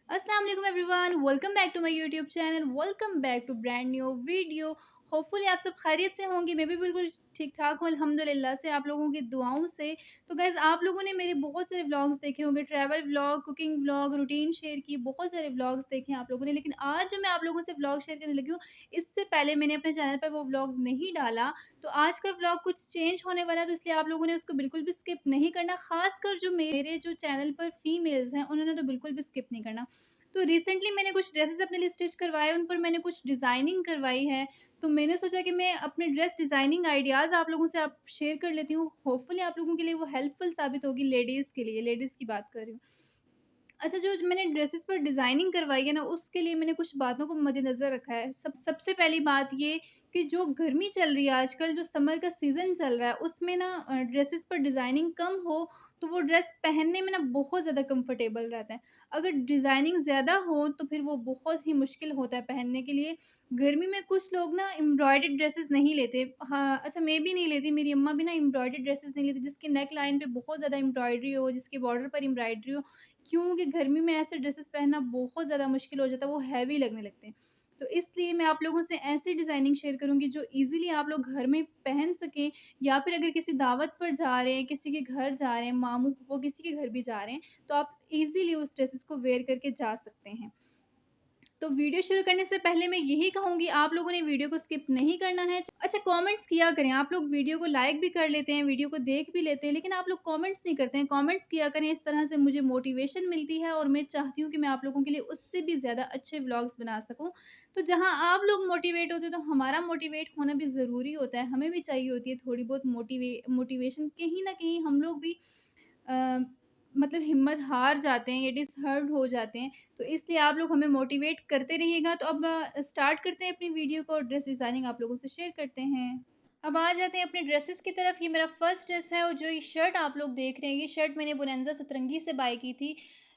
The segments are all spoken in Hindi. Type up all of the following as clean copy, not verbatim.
अस्सलाम वालेकुम everyone, welcome back to my YouTube channel. Welcome back to brand new video. Hopefully आप सब खैरियत से होंगे। मैं भी बिल्कुल ठीक ठाक हूँ अल्हम्दुलिल्लाह से, आप लोगों की दुआओं से। तो गाइज़, आप लोगों ने मेरे बहुत सारे व्लॉग्स देखे होंगे, travel vlog, cooking vlog, routine share की, बहुत सारे व्लॉग्स देखे हैं आप लोगों ने। लेकिन आज जो मैं आप लोगों से व्लॉग शेयर करने लगी हूँ, इससे पहले मैंने अपने चैनल पर वो व्लॉग नहीं डाला। तो आज का व्लॉग कुछ चेंज होने वाला है, तो इसलिए आप लोगों ने उसको बिल्कुल भी स्किप नहीं करना। ख़ासकर जो मेरे जो चैनल पर फीमेल्स हैं, उन्होंने तो बिल्कुल भी स्किप नहीं करना। तो रिसेंटली मैंने कुछ ड्रेसेस अपने लिए स्टिच करवाए, उन पर मैंने कुछ डिज़ाइनिंग करवाई है। तो मैंने सोचा कि मैं अपने ड्रेस डिज़ाइनिंग आइडियाज़ आप लोगों से आप शेयर कर लेती हूँ। होपफुली आप लोगों के लिए वो हेल्पफुल साबित होगी, लेडीज़ के लिए, लेडीज़ की बात कर रही हूँ। अच्छा, जो मैंने ड्रेसेस पर डिज़ाइनिंग करवाई है ना, उसके लिए मैंने कुछ बातों को मद्देनज़र रखा है। सबसे पहली बात ये कि जो गर्मी चल रही है आजकल, जो समर का सीज़न चल रहा है, उसमें ना ड्रेसेस पर डिज़ाइनिंग कम हो, तो वो ड्रेस पहनने में ना बहुत ज़्यादा कंफर्टेबल रहता है। अगर डिज़ाइनिंग ज़्यादा हो, तो फिर वो बहुत ही मुश्किल होता है पहनने के लिए। गर्मी में कुछ लोग ना एम्ब्रॉयडर्ड ड्रेसेस नहीं लेते। हाँ, अच्छा, मैं भी नहीं लेती, मेरी अम्मा भी ना एम्ब्रॉयडर्ड ड्रेसेस नहीं लेती, जिसकी नेक लाइन पे बहुत ज़्यादा एम्ब्रॉयडरी हो, जिसके बॉर्डर पर एम्ब्रॉयडरी हो। क्योंकि गर्मी में ऐसे ड्रेसेस पहनना बहुत ज़्यादा मुश्किल हो जाता है, वो हैवी लगने लगते हैं। तो इसलिए मैं आप लोगों से ऐसी डिज़ाइनिंग शेयर करूँगी जो ईज़िली आप लोग घर में पहन सकें, या फिर अगर किसी दावत पर जा रहे हैं, किसी के घर जा रहे हैं, मामू-फूफू किसी के घर भी जा रहे हैं, तो आप ईज़िली उस ड्रेसेस को वेयर करके जा सकते हैं। तो वीडियो शुरू करने से पहले मैं यही कहूँगी, आप लोगों ने वीडियो को स्किप नहीं करना है। अच्छा, कमेंट्स किया करें, आप लोग वीडियो को लाइक भी कर लेते हैं, वीडियो को देख भी लेते हैं, लेकिन आप लोग कमेंट्स नहीं करते हैं। कमेंट्स किया करें, इस तरह से मुझे मोटिवेशन मिलती है और मैं चाहती हूँ कि मैं आप लोगों के लिए उससे भी ज़्यादा अच्छे व्लॉग्स बना सकूँ। तो जहाँ आप लोग मोटिवेट होते हो, तो हमारा मोटिवेट होना भी ज़रूरी होता है, हमें भी चाहिए होती है थोड़ी बहुत मोटिवेशन। कहीं न कहीं हम लोग भी अ, मतलब हिम्मत हार जाते हैं या डिसहर्ट हो जाते हैं। तो इसलिए आप लोग हमें मोटिवेट करते रहिएगा। तो अब स्टार्ट करते हैं अपनी वीडियो को, और ड्रेस डिज़ाइनिंग आप लोगों से शेयर करते हैं। अब आ जाते हैं अपने ड्रेसेस की तरफ। ये मेरा फर्स्ट ड्रेस है, और जो ये शर्ट आप लोग देख रहे हैं, ये शर्ट मैंने बोनांज़ा सतरंगी से बाय की थी।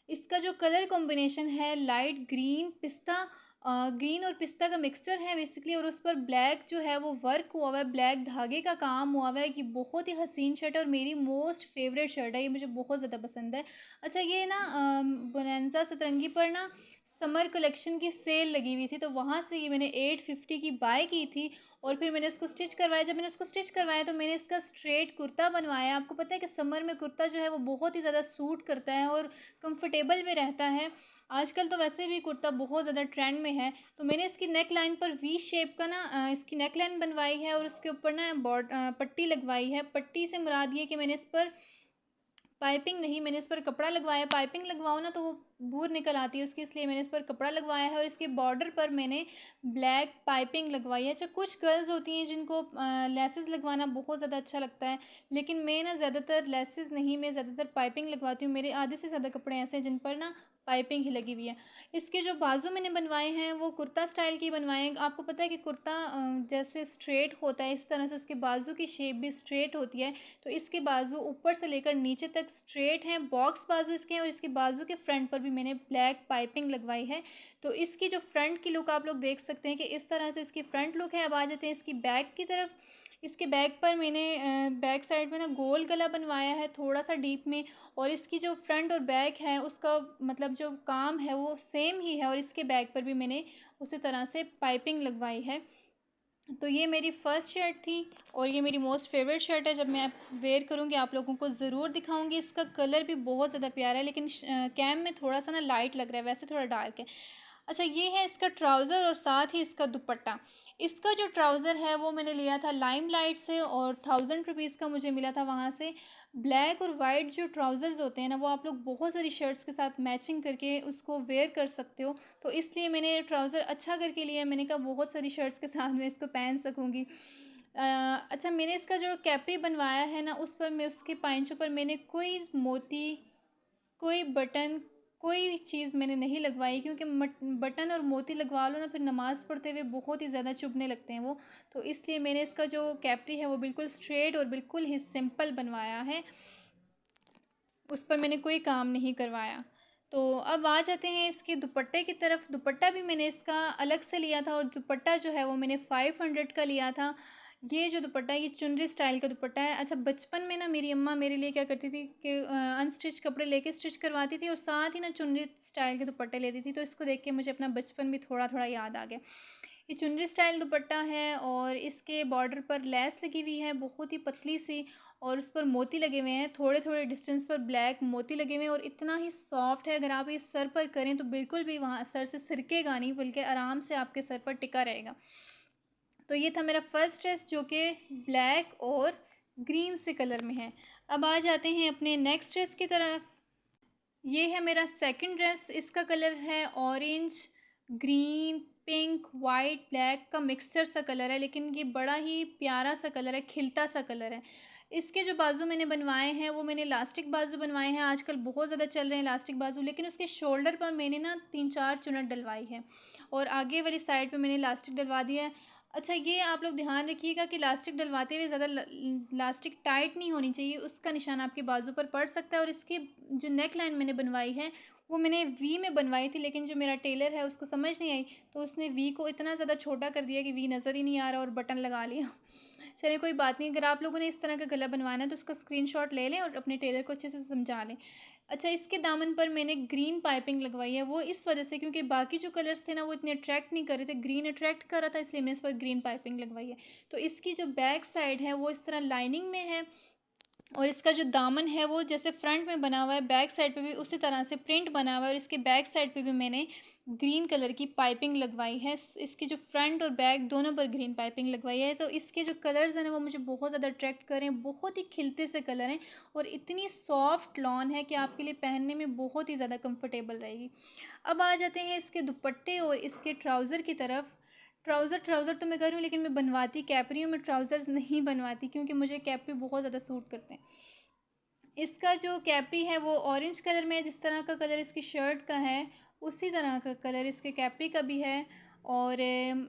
इसका जो कलर कॉम्बिनेशन है, लाइट ग्रीन पिस्ता, ग्रीन और पिस्ता का मिक्सचर है बेसिकली, और उस पर ब्लैक जो है वो वर्क हुआ हुआ है, ब्लैक धागे का काम हुआ हुआ है। ये बहुत ही हसीन शर्ट है और मेरी मोस्ट फेवरेट शर्ट है, ये मुझे बहुत ज़्यादा पसंद है। अच्छा, ये ना बोनांज़ा सतरंगी पर ना समर कलेक्शन की सेल लगी हुई थी, तो वहाँ से ये मैंने 850 की बाय की थी। और फिर मैंने उसको स्टिच करवाया। जब मैंने उसको स्टिच करवाया, तो मैंने इसका स्ट्रेट कुर्ता बनवाया। आपको पता है कि समर में कुर्ता जो है वो बहुत ही ज़्यादा सूट करता है और कंफर्टेबल भी रहता है। आजकल तो वैसे भी कुर्ता बहुत ज़्यादा ट्रेंड में है। तो मैंने इसकी नेक लाइन पर वी शेप का ना इसकी नेक लाइन बनवाई है, और उसके ऊपर ना पट्टी लगवाई है। पट्टी से मुराद ये कि मैंने इस पर पाइपिंग नहीं, मैंने इस पर कपड़ा लगवाया है। पाइपिंग लगवाओ ना तो वो बूर निकल आती है उसकी, इसलिए मैंने इस पर कपड़ा लगवाया है, और इसके बॉर्डर पर मैंने ब्लैक पाइपिंग लगवाई है। अच्छा, कुछ गर्ल्स होती हैं जिनको लेसेस लगवाना बहुत ज़्यादा अच्छा लगता है, लेकिन मैं ना ज़्यादातर लेसेस नहीं, मैं ज़्यादातर पाइपिंग लगवाती हूँ। मेरे आधे से ज़्यादा कपड़े ऐसे हैं जिन पर ना पाइपिंग ही लगी हुई है। इसके जो बाजू मैंने बनवाए हैं वो कुर्ता स्टाइल के बनवाए हैं। आपको पता है कि कुर्ता जैसे स्ट्रेट होता है, इस तरह से उसके बाजू की शेप भी स्ट्रेट होती है। तो इसके बाजू ऊपर से लेकर नीचे तक स्ट्रेट हैं, बॉक्स बाजू इसके हैं, और इसके बाजू के फ्रंट पर भी मैंने ब्लैक पाइपिंग लगवाई है। तो इसकी जो फ्रंट की लुक आप लोग देख सकते हैं कि इस तरह से इसकी फ्रंट लुक है। अब आ जाते हैं इसकी बैक की तरफ। इसके बैक पर मैंने बैक साइड में ना गोल गला बनवाया है, थोड़ा सा डीप में। और इसकी जो फ्रंट और बैक है उसका मतलब जो काम है वो सेम ही है, और इसके बैक पर भी मैंने उसी तरह से पाइपिंग लगवाई है। तो ये मेरी फ़र्स्ट शर्ट थी, और ये मेरी मोस्ट फेवरेट शर्ट है। जब मैं वेयर करूँगी आप लोगों को ज़रूर दिखाऊँगी। इसका कलर भी बहुत ज़्यादा प्यारा है, लेकिन कैम में थोड़ा सा ना लाइट लग रहा है, वैसे थोड़ा डार्क है। अच्छा, ये है इसका ट्राउज़र और साथ ही इसका दुपट्टा। इसका जो ट्राउज़र है वो मैंने लिया था लाइमलाइट से, और 1000 रुपीज़ का मुझे मिला था वहाँ से। ब्लैक और वाइट जो ट्राउज़र्स होते हैं ना, वो आप लोग बहुत सारी शर्ट्स के साथ मैचिंग करके उसको वेयर कर सकते हो। तो इसलिए मैंने ट्राउज़र अच्छा करके लिया, मैंने कहा बहुत सारी शर्ट्स के साथ मैं इसको पहन सकूँगी। अच्छा, मैंने इसका जो कैपरी बनवाया है ना, उस पर मैं उसके पाइंचों पर मैंने कोई मोती, कोई बटन, कोई चीज़ मैंने नहीं लगवाई, क्योंकि बटन और मोती लगवा लो ना, फिर नमाज़ पढ़ते हुए बहुत ही ज़्यादा चुभने लगते हैं वो। तो इसलिए मैंने इसका जो कैपरी है वो बिल्कुल स्ट्रेट और बिल्कुल ही सिंपल बनवाया है, उस पर मैंने कोई काम नहीं करवाया। तो अब आ जाते हैं इसके दुपट्टे की तरफ। दुपट्टा भी मैंने इसका अलग से लिया था, और दुपट्टा जो है वो मैंने 500 का लिया था। ये जो दुपट्टा है ये चुनरी स्टाइल का दुपट्टा है। अच्छा, बचपन में ना मेरी अम्मा मेरे लिए क्या करती थी कि अनस्टिच कपड़े लेके स्टिच करवाती थी और साथ ही ना चुनरी स्टाइल के दुपट्टे लेती थी, तो इसको देख के मुझे अपना बचपन भी थोड़ा थोड़ा याद आ गया। ये चुनरी स्टाइल दुपट्टा है और इसके बॉर्डर पर लेस लगी हुई है बहुत ही पतली सी, और उस पर मोती लगे हुए हैं, थोड़े थोड़े डिस्टेंस पर ब्लैक मोती लगे हुए हैं, और इतना ही सॉफ्ट है, अगर आप ये सर पर करें तो बिल्कुल भी वहाँ सर से सिरकेगा नहीं, बल्कि आराम से आपके सर पर टिका रहेगा। तो ये था मेरा फर्स्ट ड्रेस जो कि ब्लैक और ग्रीन से कलर में है। अब आ जाते हैं अपने नेक्स्ट ड्रेस की तरफ। ये है मेरा सेकंड ड्रेस। इसका कलर है orange, green, pink, white, black का मिक्सचर सा कलर है, लेकिन ये बड़ा ही प्यारा सा कलर है, खिलता सा कलर है। इसके जो बाजू मैंने बनवाए हैं वो मैंने इलास्टिक बाजू बनवाए हैं, आजकल बहुत ज़्यादा चल रहे हैं इलास्टिक बाजू, लेकिन उसके शोल्डर पर मैंने ना 3-4 चुनट डलवाई है और आगे वाली साइड पे मैंने इलास्टिक डलवा दिया है। अच्छा, ये आप लोग ध्यान रखिएगा कि इलास्टिक डलवाते हुए ज़्यादा इलास्टिक टाइट नहीं होनी चाहिए, उसका निशान आपके बाजू पर पड़ सकता है। और इसकी जो नेक लाइन मैंने बनवाई है वो मैंने वी में बनवाई थी, लेकिन जो मेरा टेलर है उसको समझ नहीं आई, तो उसने वी को इतना ज़्यादा छोटा कर दिया कि वी नज़र ही नहीं आ रहा और बटन लगा लिया। चलिए कोई बात नहीं, अगर आप लोगों ने इस तरह का गला बनवाना है तो उसका स्क्रीनशॉट ले लें और अपने टेलर को अच्छे से समझा लें। अच्छा, इसके दामन पर मैंने ग्रीन पाइपिंग लगवाई है, वो इस वजह से क्योंकि बाकी जो कलर्स थे ना वो इतने अट्रैक्ट नहीं कर रहे थे, ग्रीन अट्रैक्ट कर रहा था, इसलिए मैंने इस पर ग्रीन पाइपिंग लगवाई है। तो इसकी जो बैक साइड है वो इस तरह लाइनिंग में है, और इसका जो दामन है वो जैसे फ्रंट में बना हुआ है, बैक साइड पे भी उसी तरह से प्रिंट बना हुआ है, और इसके बैक साइड पे भी मैंने ग्रीन कलर की पाइपिंग लगवाई है। इसकी जो फ्रंट और बैक दोनों पर ग्रीन पाइपिंग लगवाई है। तो इसके जो कलर्स हैं ना वो मुझे बहुत ज़्यादा अट्रैक्ट कर रहे हैं, बहुत ही खिलते से कलर हैं और इतनी सॉफ्ट लॉन है कि आपके लिए पहनने में बहुत ही ज़्यादा कंफर्टेबल रहेगी। अब आ जाते हैं इसके दुपट्टे और इसके ट्राउज़र की तरफ। ट्राउज़र तो मैं कर रही हूँ, लेकिन मैं बनवाती कैपरी हूँ, मैं ट्राउज़र्स नहीं बनवाती क्योंकि मुझे कैपरी बहुत ज़्यादा सूट करते हैं। इसका जो कैपरी है वो ऑरेंज कलर में है, जिस तरह का कलर इसकी शर्ट का है उसी तरह का कलर इसके कैपरी का भी है। और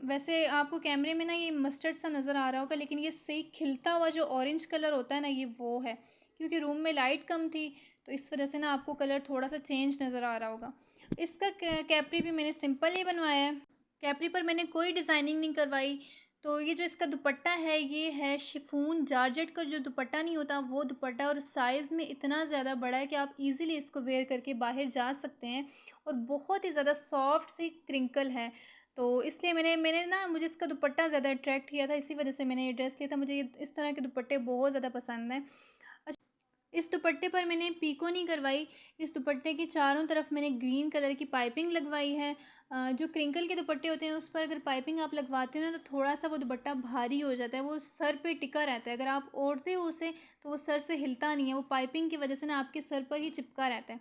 वैसे आपको कैमरे में ना ये मस्टर्ड सा नज़र आ रहा होगा, लेकिन ये सही खिलता हुआ जो ऑरेंज कलर होता है ना ये वो है, क्योंकि रूम में लाइट कम थी तो इस वजह से ना आपको कलर थोड़ा सा चेंज नज़र आ रहा होगा। इसका कैपरी भी मैंने सिंपल ही बनवाया है, कैपरी पर मैंने कोई डिज़ाइनिंग नहीं करवाई। तो ये जो इसका दुपट्टा है ये है शिफॉन जॉर्जेट का, जो दुपट्टा नहीं होता वो दुपट्टा, और साइज़ में इतना ज़्यादा बड़ा है कि आप इजीली इसको वेयर करके बाहर जा सकते हैं, और बहुत ही ज़्यादा सॉफ्ट सी क्रिंकल है। तो इसलिए मैंने मैंने ना मुझे इसका दुपट्टा ज़्यादा अट्रैक्ट किया था, इसी वजह से मैंने ये ड्रेस लिया था। मुझे ये इस तरह के दुपट्टे बहुत ज़्यादा पसंद हैं। इस दुपट्टे पर मैंने पीको नहीं करवाई, इस दुपट्टे के चारों तरफ मैंने ग्रीन कलर की पाइपिंग लगवाई है। जो क्रिंकल के दुपट्टे होते हैं उस पर अगर पाइपिंग आप लगवाते हो ना तो थोड़ा-सा वो दुपट्टा भारी हो जाता है, वो सर पे टिका रहता है। अगर आप ओढ़ते हो उसे तो वो सर से हिलता नहीं है, वो पाइपिंग की वजह से ना आपके सर पर ही चिपका रहता है।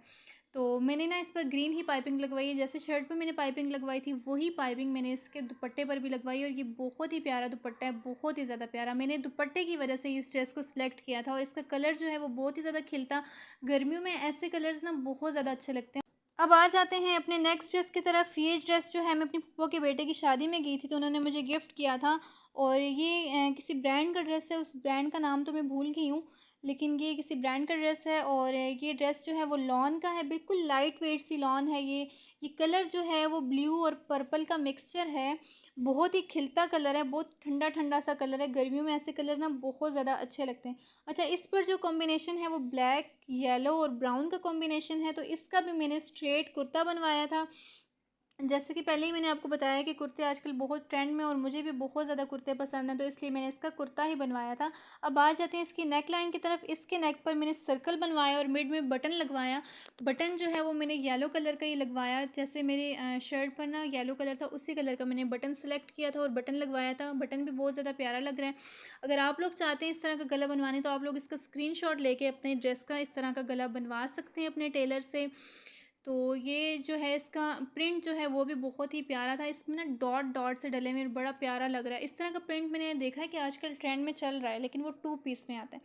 तो मैंने ना इस पर ग्रीन ही पाइपिंग लगवाई है, जैसे शर्ट पे मैंने पाइपिंग लगवाई थी वही पाइपिंग मैंने इसके दुपट्टे पर भी लगवाई है, और ये बहुत ही प्यारा दुपट्टा है, बहुत ही ज़्यादा प्यारा। मैंने दुपट्टे की वजह से इस ड्रेस को सिलेक्ट किया था, और इसका कलर जो है वो बहुत ही ज़्यादा खिलता, गर्मियों में ऐसे कलर्स ना बहुत ज़्यादा अच्छे लगते हैं। अब आ जाते हैं अपने नेक्स्ट ड्रेस की तरफ। ये ड्रेस जो है मैं अपनी फूफा के बेटे की शादी में गई थी तो उन्होंने मुझे गिफ्ट किया था, और ये किसी ब्रांड का ड्रेस है, उस ब्रांड का नाम तो मैं भूल गई हूँ, लेकिन ये किसी ब्रांड का ड्रेस है। और ये ड्रेस जो है वो लॉन का है, बिल्कुल लाइट वेट सी लॉन है। ये कलर जो है वो ब्लू और पर्पल का मिक्सचर है, बहुत ही खिलता कलर है, बहुत ठंडा ठंडा सा कलर है, गर्मियों में ऐसे कलर ना बहुत ज़्यादा अच्छे लगते हैं। अच्छा, इस पर जो कॉम्बिनेशन है वो ब्लैक, येलो और ब्राउन का कॉम्बिनेशन है, तो इसका भी मैंने स्ट्रेट कुर्ता बनवाया था। जैसे कि पहले ही मैंने आपको बताया कि कुर्ते आजकल बहुत ट्रेंड में, और मुझे भी बहुत ज़्यादा कुर्ते पसंद हैं, तो इसलिए मैंने इसका कुर्ता ही बनवाया था। अब आ जाते हैं इसकी नेक लाइन की तरफ। इसके नेक पर मैंने सर्कल बनवाया और मिड में बटन लगवाया। बटन जो है वो मैंने येलो कलर का ही लगवाया, जैसे मेरे शर्ट पर ना येलो कलर था उसी कलर का मैंने बटन सेलेक्ट किया था और बटन लगवाया था। बटन भी बहुत ज़्यादा प्यारा लग रहा है। अगर आप लोग चाहते हैं इस तरह का गला बनवाने तो आप लोग इसका स्क्रीनशॉट लेके अपने ड्रेस का इस तरह का गला बनवा सकते हैं अपने टेलर से। तो ये जो है इसका प्रिंट जो है वो भी बहुत ही प्यारा था, इसमें ना डॉट डॉट से डले हुए बड़ा प्यारा लग रहा है। इस तरह का प्रिंट मैंने देखा है कि आजकल ट्रेंड में चल रहा है, लेकिन वो 2 पीस में आता है।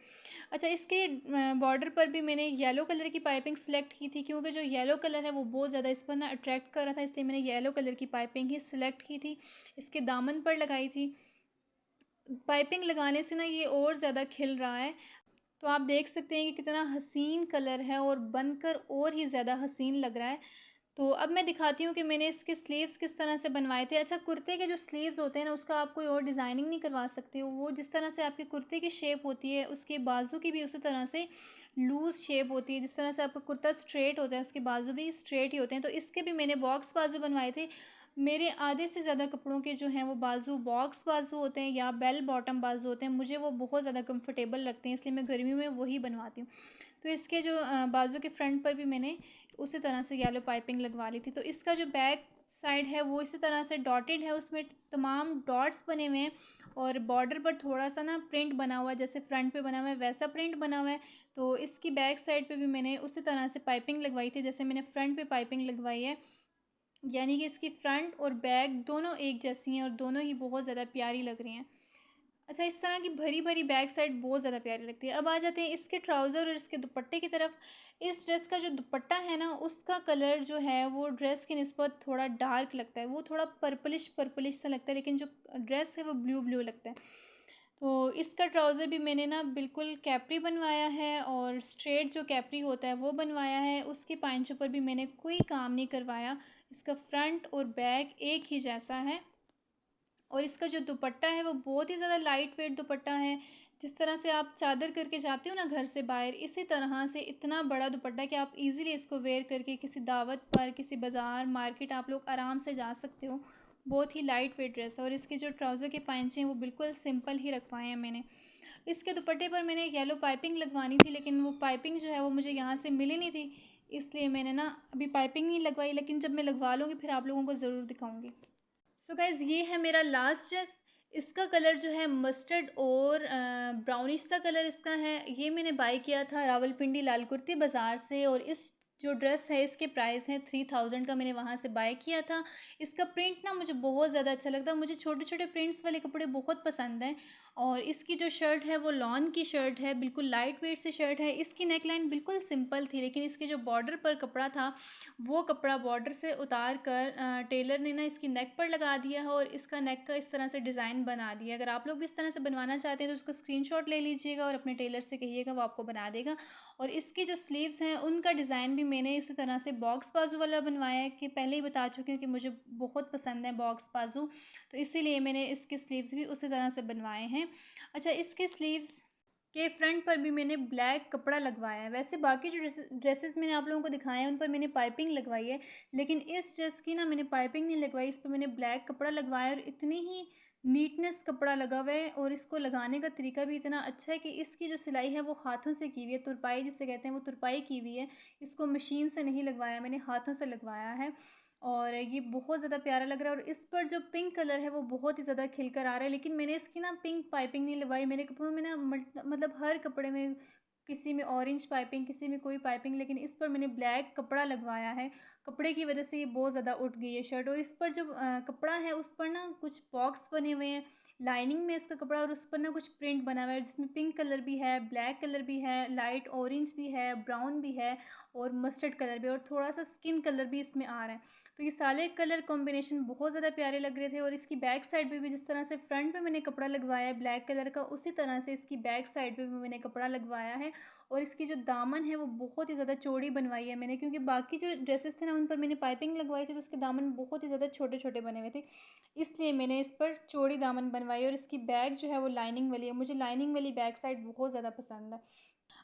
अच्छा, इसके बॉर्डर पर भी मैंने येलो कलर की पाइपिंग सेलेक्ट की थी, क्योंकि जो येलो कलर है वो बहुत ज़्यादा इस पर ना अट्रैक्ट कर रहा था, इसलिए मैंने येलो कलर की पाइपिंग ही सिलेक्ट की थी, इसके दामन पर लगाई थी। पाइपिंग लगाने से ना ये और ज़्यादा खिल रहा है। तो आप देख सकते हैं कि कितना हसीन कलर है और बनकर और ही ज़्यादा हसीन लग रहा है। तो अब मैं दिखाती हूँ कि मैंने इसके स्लीव्स किस तरह से बनवाए थे। अच्छा, कुर्ते के जो स्लीव्स होते हैं ना, उसका आप कोई और डिज़ाइनिंग नहीं करवा सकते हो। वो जिस तरह से आपके कुर्ते की शेप होती है, उसके बाजू की भी उसी तरह से लूज़ शेप होती है। जिस तरह से आपका कुर्ता स्ट्रेट होता है, उसके बाजू भी स्ट्रेट ही होते हैं। तो इसके भी मैंने बॉक्स बाजू बनवाए थे। मेरे आधे से ज़्यादा कपड़ों के जो हैं वो बाजू बॉक्स बाजू होते हैं या बेल बॉटम बाजू होते हैं। मुझे वो बहुत ज़्यादा कंफर्टेबल लगते हैं, इसलिए मैं गर्मियों में वही बनवाती हूँ। तो इसके जो बाजू के फ्रंट पर भी मैंने उसी तरह से येलो पाइपिंग लगवा ली थी। तो इसका जो बैक साइड है वो इसी तरह से डॉटेड है, उसमें तमाम डॉट्स बने हुए हैं और बॉर्डर पर थोड़ा-सा ना प्रिंट बना हुआ है, जैसे फ्रंट पे बना हुआ है वैसा प्रिंट बना हुआ है। तो इसकी बैक साइड पे भी मैंने उसी तरह से पाइपिंग लगवाई थी, जैसे मैंने फ्रंट पे पाइपिंग लगवाई है। यानी कि इसकी फ्रंट और बैक दोनों एक जैसी हैं और दोनों ही बहुत ज़्यादा प्यारी लग रही हैं। अच्छा, इस तरह की भरी-भरी बैक साइड बहुत ज़्यादा प्यारी लगती है। अब आ जाते हैं इसके ट्राउज़र और इसके दुपट्टे की तरफ। इस ड्रेस का जो दुपट्टा है ना, उसका कलर जो है वो ड्रेस की निस्बत थोड़ा डार्क लगता है। वो थोड़ा पर्पलिश पर्पलिश सा लगता है, लेकिन जो ड्रेस है वो ब्लू ब्लू लगता है। तो इसका ट्राउज़र भी मैंने ना बिल्कुल कैप्री बनवाया है और स्ट्रेट जो कैप्री होता है वो बनवाया है। उसके पाइंचों पर भी मैंने कोई काम नहीं करवाया। इसका फ्रंट और बैक एक ही जैसा है। और इसका जो दुपट्टा है वो बहुत ही ज़्यादा लाइट वेट दुपट्टा है। जिस तरह से आप चादर करके जाते हो ना घर से बाहर, इसी तरह से इतना बड़ा दुपट्टा कि आप इजीली इसको वेयर करके किसी दावत पर, किसी बाज़ार, मार्केट आप लोग आराम से जा सकते हो। बहुत ही लाइट वेट ड्रेस है और इसके जो ट्राउज़र के पाइंचे हैं वो बिल्कुल सिंपल ही रखवाए हैं मैंने। इसके दुपट्टे पर मैंने येलो पाइपिंग लगवानी थी, लेकिन वो पाइपिंग जो है वो मुझे यहाँ से मिली नहीं थी। इसलिए मैंने ना अभी पाइपिंग नहीं लगवाई, लेकिन जब मैं लगवा लूँगी फिर आप लोगों को ज़रूर दिखाऊँगी। सो गाइज़, ये है मेरा लास्ट ड्रेस। इसका कलर जो है मस्टर्ड और ब्राउनिश सा कलर इसका है। ये मैंने बाय किया था रावलपिंडी लाल कुर्ती बाज़ार से और इस जो ड्रेस है इसके प्राइस हैं 3000 का, मैंने वहाँ से बाय किया था। इसका प्रिंट ना मुझे बहुत ज़्यादा अच्छा लगता है। मुझे छोटे-छोटे प्रिंट्स वाले कपड़े बहुत पसंद हैं और इसकी जो शर्ट है वो लॉन की शर्ट है, बिल्कुल लाइट वेट सी शर्ट है। इसकी नेकलाइन बिल्कुल सिंपल थी, लेकिन इसके जो बॉर्डर पर कपड़ा था वो कपड़ा बॉर्डर से उतार कर टेलर ने ना इसकी नेक पर लगा दिया है और इसका नेक का इस तरह से डिज़ाइन बना दिया है। अगर आप लोग भी इस तरह से बनवाना चाहते हैं तो उसका स्क्रीनशॉट ले लीजिएगा और अपने टेलर से कहिएगा, वो आपको बना देगा। और इसकी जो स्लीव्स हैं उनका डिज़ाइन भी मैंने इसी तरह से बॉक्स बाजू वाला बनवाया है, कि पहले ही बता चुकी हूँ कि मुझे बहुत पसंद है बॉक्स बाजू, तो इसीलिए मैंने इसके स्लीव्स भी उसी तरह से बनवाए हैं। अच्छा, इसके स्लीव्स के फ्रंट पर भी मैंने ब्लैक कपड़ा लगवाया है। वैसे बाकी जो ड्रेसेस मैंने आप लोगों को दिखाए हैं उन पर मैंने पाइपिंग लगवाई है, लेकिन इस ड्रेस की ना मैंने पाइपिंग नहीं लगवाई। इस पर मैंने ब्लैक कपड़ा लगवाया और इतनी ही नीटनेस कपड़ा लगा हुआ है और इसको लगाने का तरीका भी इतना अच्छा है कि इसकी जो सिलाई है वो हाथों से की हुई है, तुरपाई जिसे कहते हैं वो तुरपाई की हुई है। इसको मशीन से नहीं लगवाया, मैंने हाथों से लगवाया है और ये बहुत ज़्यादा प्यारा लग रहा है। और इस पर जो पिंक कलर है वो बहुत ही ज़्यादा खिल कर आ रहा है, लेकिन मैंने इसकी ना पिंक पाइपिंग नहीं लगवाई। मेरे कपड़ों में ना मतलब हर कपड़े में किसी में ऑरेंज पाइपिंग, किसी में कोई पाइपिंग, लेकिन इस पर मैंने ब्लैक कपड़ा लगवाया है। कपड़े की वजह से ये बहुत ज़्यादा उठ गई है शर्ट। और इस पर जो कपड़ा है उस पर ना कुछ बॉक्स बने हुए हैं लाइनिंग में इसका कपड़ा, और उस पर ना कुछ प्रिंट बना हुआ है जिसमें पिंक कलर भी है, ब्लैक कलर भी है, लाइट ऑरेंज भी है, ब्राउन भी है और मस्टर्ड कलर भी, और थोड़ा सा स्किन कलर भी इसमें आ रहा है। तो ये सारे कलर कॉम्बिनेशन बहुत ज़्यादा प्यारे लग रहे थे। और इसकी बैक साइड पे भी जिस तरह से फ्रंट पे मैंने कपड़ा लगवाया है ब्लैक कलर का, उसी तरह से इसकी बैक साइड पे भी मैंने कपड़ा लगवाया है। और इसकी जो दामन है वो बहुत ही ज़्यादा चौड़ी बनवाई है मैंने, क्योंकि बाकी जो ड्रेसेस थे ना उन पर मैंने पाइपिंग लगवाई थी तो उसके दामन बहुत ही ज़्यादा छोटे छोटे बने हुए थे, इसलिए मैंने इस पर चौड़ी दामन बनवाई। और इसकी बैक जो है वो लाइनिंग वाली है, मुझे लाइनिंग वाली बैक साइड बहुत ज़्यादा पसंद है।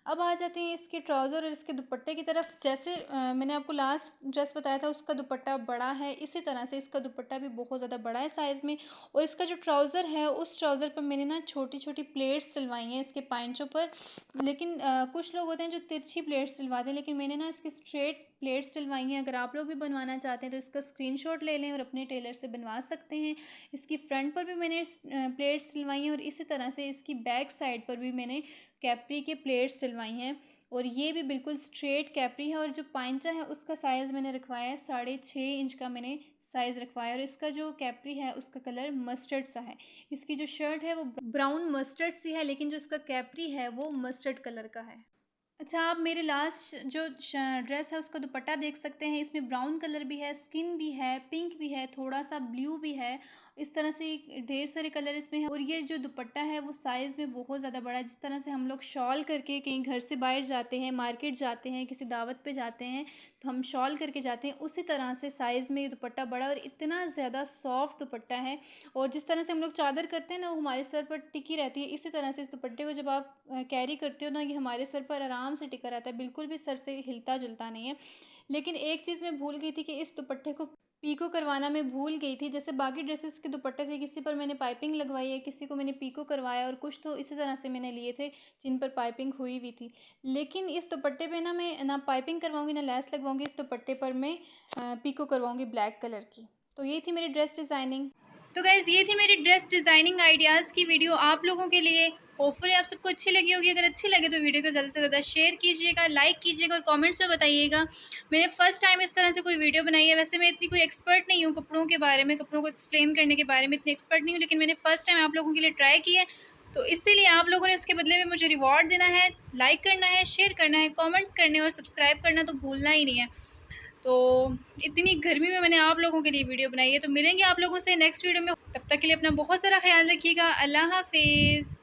अब आ जाते हैं इसके ट्राउज़र और इसके दुपट्टे की तरफ। जैसे मैंने आपको लास्ट ड्रेस बताया था उसका दुपट्टा बड़ा है, इसी तरह से इसका दुपट्टा भी बहुत ज़्यादा बड़ा है साइज़ में। और इसका जो ट्राउज़र है उस ट्राउज़र पर मैंने ना छोटी-छोटी प्लेट्स डलवाई हैं इसके पाइंचों पर। लेकिन कुछ लोग होते हैं जो तिरछी प्लेट्स डलवाते हैं, लेकिन मैंने ना इसकी स्ट्रेट प्लेट्स डलवाई हैं। अगर आप लोग भी बनवाना चाहते हैं तो इसका स्क्रीनशॉट ले लें और अपने टेलर से बनवा सकते हैं। इसकी फ्रंट पर भी मैंने प्लेट्स डलवाई हैं और इसी तरह से इसकी बैक साइड पर भी मैंने कैप्री के प्लेट्स डलवाई हैं। और ये भी बिल्कुल स्ट्रेट कैप्री है और जो पाइंचा है उसका साइज़ मैंने रखवाया है 6.5 इंच का मैंने साइज़ रखवाया। और इसका जो कैप्री है उसका कलर मस्टर्ड सा है। इसकी जो शर्ट है वो ब्राउन मस्टर्ड सी है, लेकिन जो इसका कैप्री है वो मस्टर्ड कलर का है। अच्छा, आप मेरे लास्ट जो ड्रेस है उसका दुपट्टा देख सकते हैं। इसमें ब्राउन कलर भी है, स्किन भी है, पिंक भी है, थोड़ा-सा ब्लू भी है। इस तरह से ढेर सारे कलर इसमें हैं और ये जो दुपट्टा है वो साइज़ में बहुत ज़्यादा बड़ा है। जिस तरह से हम लोग शॉल करके कहीं घर से बाहर जाते हैं, मार्केट जाते हैं, किसी दावत पे जाते हैं, तो हम शॉल करके जाते हैं, उसी तरह से साइज़ में ये दुपट्टा बड़ा है और इतना ज़्यादा सॉफ्ट दुपट्टा है। और जिस तरह से हम लोग चादर करते हैं ना, वो हमारे सर पर टिकी रहती है, इसी तरह से इस दुपट्टे को जब आप कैरी करते हो ना, ये हमारे सर पर आराम से टिका रहता है, बिल्कुल भी सर से हिलता-जुलता नहीं है। लेकिन एक चीज़ मैं भूल गई थी कि इस दुपट्टे को पीको करवाना मैं भूल गई थी। जैसे बाकी ड्रेसेस के दुपट्टे थे, किसी पर मैंने पाइपिंग लगवाई है, किसी को मैंने पीको करवाया और कुछ तो इसी तरह से मैंने लिए थे, जिन पर पाइपिंग हुई हुई थी। लेकिन इस दुपट्टे पे ना मैं ना पाइपिंग करवाऊँगी, ना लैस लगवाऊँगी, इस दुपट्टे पर मैं पीको करवाऊँगी ब्लैक कलर की। तो ये थी मेरी ड्रेस डिज़ाइनिंग। तो गाइज़ ये थी मेरी ड्रेस डिज़ाइनिंग आइडियाज़ की वीडियो आप लोगों के लिए। होपफुली आप सबको अच्छी लगी होगी। अगर अच्छी लगे तो वीडियो को ज़्यादा से ज़्यादा शेयर कीजिएगा, लाइक कीजिएगा और कमेंट्स में बताइएगा। मैंने फ़र्स्ट टाइम इस तरह से कोई वीडियो बनाई है। वैसे मैं इतनी कोई एक्सपर्ट नहीं हूँ कपड़ों के बारे में, कपड़ों को एक्सप्लेन करने के बारे में इतनी एक्सपर्ट नहीं हूँ, लेकिन मैंने फ़र्स्ट टाइम आप लोगों के लिए ट्राई की है। तो इसीलिए आप लोगों ने उसके बदले में मुझे रिवॉर्ड देना है, लाइक करना है, शेयर करना है, कमेंट्स करने और सब्सक्राइब करना तो भूलना ही नहीं है। तो इतनी गर्मी में मैंने आप लोगों के लिए वीडियो बनाई है। तो मिलेंगे आप लोगों से नेक्स्ट वीडियो में। तब तक के लिए अपना बहुत सारा ख्याल रखिएगा। अल्लाह हाफ़िज़।